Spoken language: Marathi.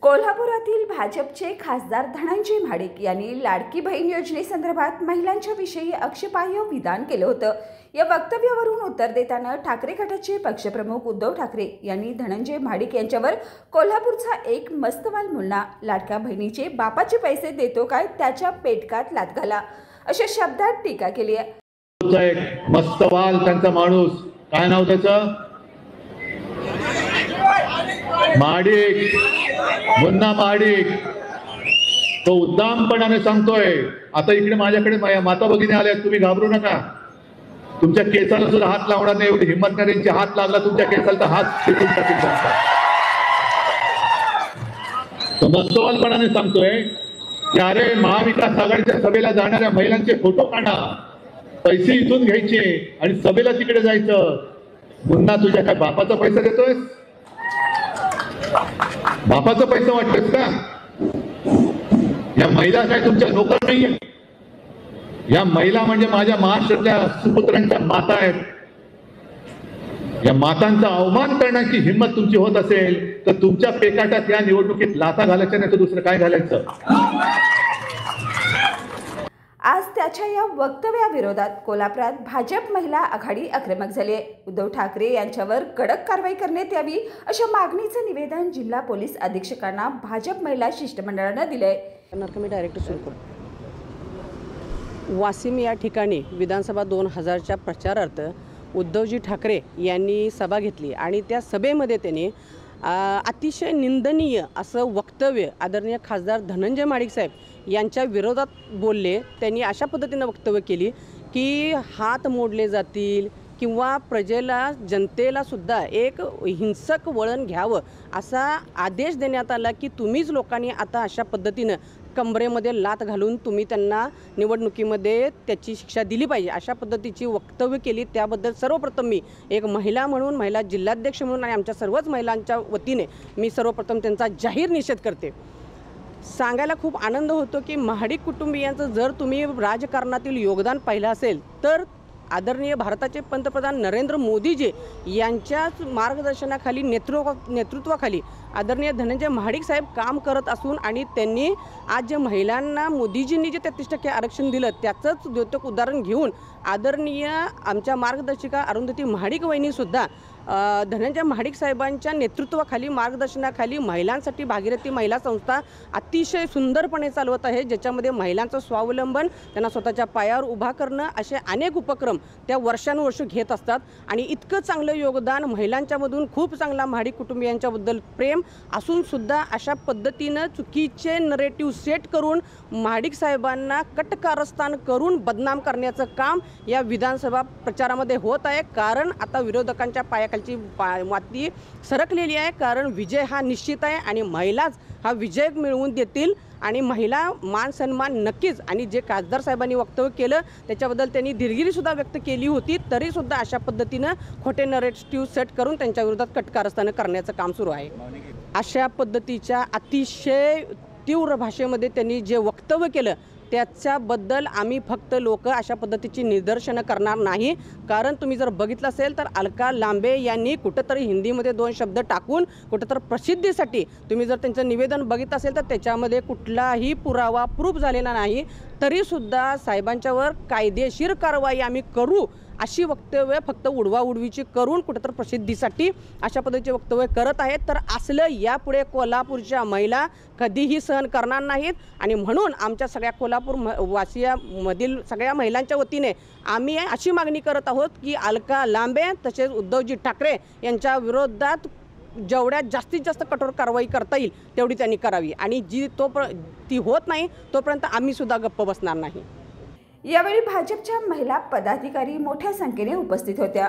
कोल्हापुरातील भाजपचे खासदार धनंजय महाडिक यांनी लाडकी बहीण योजनेसंदर्भात महिलांच्या विषयी आक्षेपार्ह विधान केलं होतं। या वक्तव्यावरून उत्तर देताना ठाकरे गटाचे पक्षप्रमुख उद्धव ठाकरे यांनी धनंजय महाडिक यांच्यावर कोल्हापूरचा एक मस्तवाल मुलगा लाडक्या बहिणीचे बापाचे पैसे देतो काय त्याच्या पेटकात लाथ घाला अशा शब्दात टीका केली आहे। एक मस्तवाल त्यांचा माणूस काय नाव त्याचं महाडिक मुन्ना महाडिक तो उद्दामपणाने सांगतोय। आता इकडे माझ्याकडे माता भगिनी आल्या, तुम्ही घाबरू नका, तुमच्या केसाला सुद्धा हात लावणार नाही, एवढी हिंमत करेंची हात लागला तुमच्या केसाला तर हात फेकून टाकेल तुमचा। तो मस्तवालपणाने सांगतोय की अरे महाविकास आघाडीच्या सभेला जाणाऱ्या महिलांचे फोटो काढा, पैसे इथून घ्यायचे आणि सभेला तिकडे जायचं। मुन्ना तुझ्या काय बापाचा पैसा देतोय? बापाचा पैसा वाटतोस का? या महिला काय तुमच्या नोकर नाहीये? या महिला म्हणजे माझ्या महाराष्ट्रातल्या सुपुत्रांच्या माता आहेत। या मातांचा अवमान करण्याची हिंमत तुमची होत असेल तर तुमच्या पेकाटात या निवडणुकीत लाथा घालायच्या नाही तर दुसरं काय घालायचं? आज त्याच्या या वक्तव्याविरोधात कोल्हापुरात भाजप महिला आघाडी आक्रमक झाली आहे। उद्धव ठाकरे यांच्यावर कडक कारवाई करण्यात यावी अशा मागणीचं निवेदन जिल्हा पोलीस अधीक्षकांना भाजप महिला शिष्टमंडळानं दिलंय। मी डायरेक्टर सुरू वाशिम या ठिकाणी विधानसभा 2000च्या प्रचारार्थ उद्धवजी ठाकरे यांनी सभा घेतली आणि त्या सभेमध्ये त्यांनी अतिशय निंदनीय असं वक्तव्य आदरणीय खासदार धनंजय महाडिक साहेब यांच्या विरोधात बोलले। त्यांनी अशा पद्धतीने वक्तव्य केली की हात मोडले जातील किंवा प्रजेला जनतेला सुद्धा एक हिंसक वळण घ्यावं असा आदेश देण्यात आला की तुम्हीच लोकांनी आता अशा पद्धतीनं कमरेमध्ये लात घालून तुम्ही त्यांना निवडणुकीमध्ये त्याची शिक्षा दिली पाहिजे अशा पद्धतीची वक्तव्य केली। त्याबद्दल सर्वप्रथम मी एक महिला म्हणून, महिला जिल्हाध्यक्ष म्हणून आणि आमच्या सर्वच महिलांच्या वतीने मी सर्वप्रथम त्यांचा जाहीर निषेध करते। सांगायला खूप आनंद होतो की महाडिक कुटुंबियांचं जर तुम्ही राजकारणातील योगदान पाहिलं असेल तर आदरणीय भारताचे पंतप्रधान नरेंद्र मोदीजी यांच्याच मार्गदर्शनाखाली नेतृत्वाखाली आदरणीय धनंजय महाडिक साहेब काम करत असून आणि त्यांनी आज जे महिलांना मोदीजींनी जे 33% आरक्षण दिलं त्याचंच द्योतक उदाहरण घेऊन आदरणीय आमच्या मार्गदर्शिका अरुंधती महाडिक वहिनीसुद्धा धनंजय महाडिक साहेबांच्या नेतृत्वाखाली मार्गदर्शनाखाली महिलांसाठी भागीरथी महिला संस्था अतिशय सुंदरपणे चालवत आहे, ज्याच्यामध्ये महिलांचं स्वावलंबन, त्यांना स्वतःच्या पायावर उभा करणं असे अनेक उपक्रम त्या वर्षानुवर्ष घेत असतात। आणि इतकं चांगलं योगदान महिलांच्यामधून खूप चांगला महाडिक कुटुंबियांच्याबद्दल प्रेम असून सुद्धा अशा पद्धतीनं चुकीचे नरेटिव्ह सेट करून महाडिक साहेबांना कटकारस्थान करून बदनाम करण्याचं काम या विधानसभा प्रचारामध्ये होत आहे। कारण आता विरोधकांच्या पायाखालची माती सरकलेली आहे, कारण विजय हा निश्चित आहे आणि महिलाच हा विजय मिळवून देतील आणि महिला मान सन्मान नक्कीच। आणि जे खासदार साहेबांनी वक्तव्य केलं त्याच्याबद्दल त्यांनी दिलगिरीसुद्धा व्यक्त केली होती, तरीसुद्धा अशा पद्धतीनं खोटे नरेटिव्ह सेट करून त्यांच्या विरोधात कटकारस्थान करण्याचं काम सुरू आहे। अशा पद्धतीच्या अतिशय तीव्र भाषेमध्ये त्यांनी जे वक्तव्य केलं त्याच्याबद्दल आम्ही फक्त लोक अशा पद्धतीची निदर्शनं करणार नाही। कारण तुम्ही जर बघितलं असेल तर अलका लांबे यांनी कुठंतरी हिंदीमध्ये 2 शब्द टाकून कुठंतरी प्रसिद्धीसाठी तुम्ही जर त्यांचं निवेदन बघितलं असेल तर त्याच्यामध्ये कुठलाही पुरावा प्रूफ झालेला नाही, तरीसुद्धा साहेबांच्यावर कायदेशीर कारवाई आम्ही करू अशी वक्तव्य फक्त उडवाउडवीची करून कुठंतरी प्रसिद्धीसाठी अशा पद्धतीचे वक्तव्य करत आहेत। तर असलं यापुढे कोल्हापूरच्या महिला कधीही सहन करणार नाहीत आणि म्हणून आमच्या सगळ्या कोल्हापूर वासियामधील सगळ्या महिलांच्या वतीने आम्ही अशी मागणी करत आहोत की अलका लांबे तसेच उद्धवजी ठाकरे यांच्या विरोधात जेवढ्या जास्तीत जास्त कठोर कारवाई करता येईल तेवढी त्यांनी करावी आणि ती होत नाही तोपर्यंत आम्ही सुद्धा गप्प बसणार नाही। यावेळी भाजपच्या महिला पदाधिकारी मोठ्या संख्येने उपस्थित होत्या।